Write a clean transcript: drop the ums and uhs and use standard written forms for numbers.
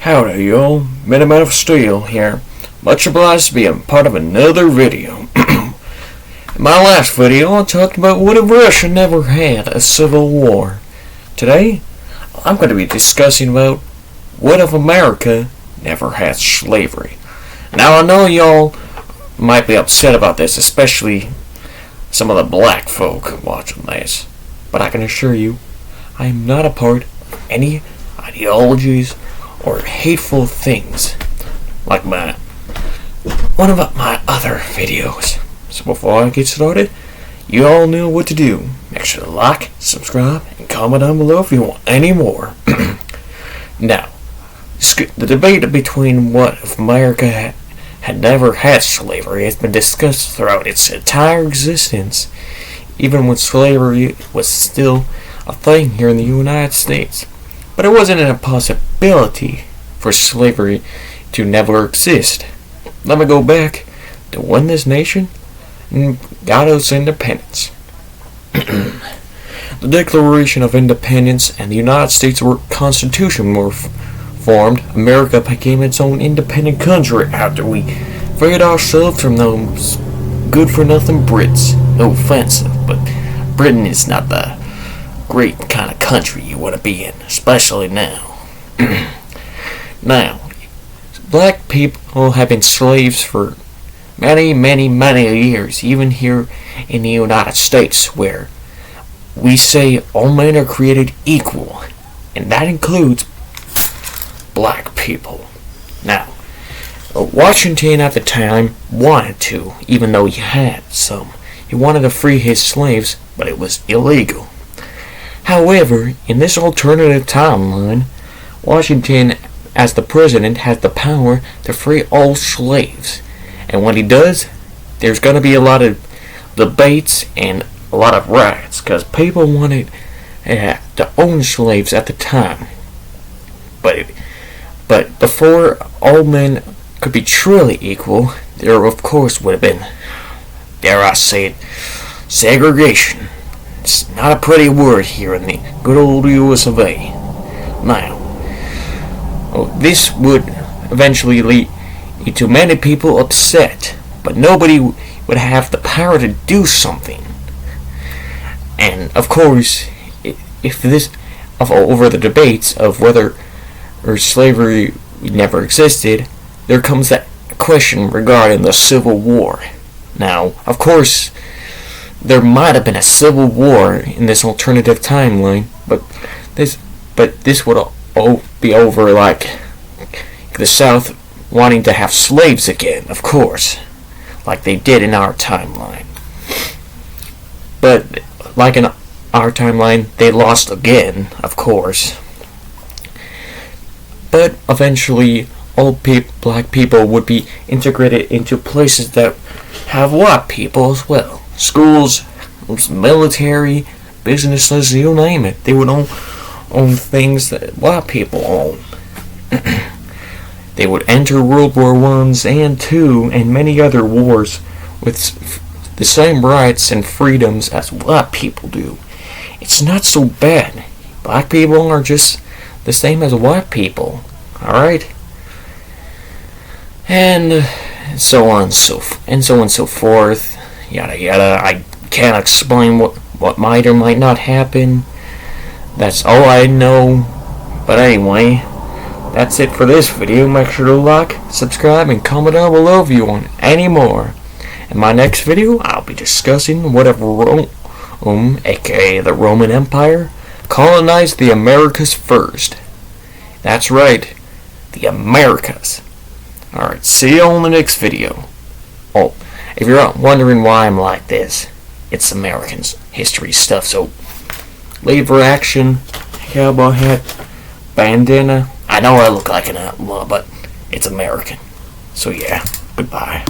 Howdy y'all, Miniman of Steel here. Much obliged to be a part of another video. In my last video I talked about what if Russia never had a civil war. Today I'm going to be discussing about what if America never had slavery. Now I know y'all might be upset about this, especially some of the black folk watching this, but I can assure you I am not a part of any ideologies or hateful things like one of my other videos. So before I get started, you all know what to do. Make sure to like, subscribe, and comment down below if you want any more. Now, the debate between what if America had never had slavery has been discussed throughout its entire existence, even when slavery was still a thing here in the United States. But it wasn't an impossibility for slavery to never exist. Let me go back to when this nation got its independence. The Declaration of Independence and the United States Constitution were formed. America became its own independent country after we freed ourselves from those good-for-nothing Brits. No offensive, but Britain is not the great kind of country you want to be in, especially now. Now, black people have been slaves for many years, even here in the United States, where we say all men are created equal, and that includes black people. Now, Washington at the time wanted to, even though he had some. He wanted to free his slaves, but it was illegal. However, in this alternative timeline, Washington, as the president, has the power to free all slaves. And when he does, there's going to be a lot of debates and a lot of riots, because people wanted to own slaves at the time. But before all men could be truly equal, there of course would have been, dare I say it, segregation. It's not a pretty word here in the good old US of A. Now, this would eventually lead to many people upset, but nobody would have the power to do something. And of course, over the debates of whether slavery never existed, there comes that question regarding the Civil War. Now, of course, there might have been a civil war in this alternative timeline, but this would all be over like the South wanting to have slaves again, of course, like they did in our timeline. But like in our timeline, they lost again, of course. But eventually, all black people would be integrated into places that have white people as well. Schools, military, businesses, you name it. They would own things that white people own. They would enter World War I and II and many other wars with the same rights and freedoms as white people do. It's not so bad. Black people are just the same as white people. Alright? And so on and so forth. Yada yada. I can't explain what might or might not happen. That's all I know. But anyway, that's it for this video. Make sure to like, subscribe, and comment down below if you want any more. In my next video, I'll be discussing whatever Rome, aka the Roman Empire, colonized the Americas first. That's right, the Americas. Alright, see you on the next video. Oh, if you're wondering why I'm like this, it's Americans history stuff, so labor action, cowboy hat, bandana. I know I look like an outlaw, but it's American. So yeah, goodbye.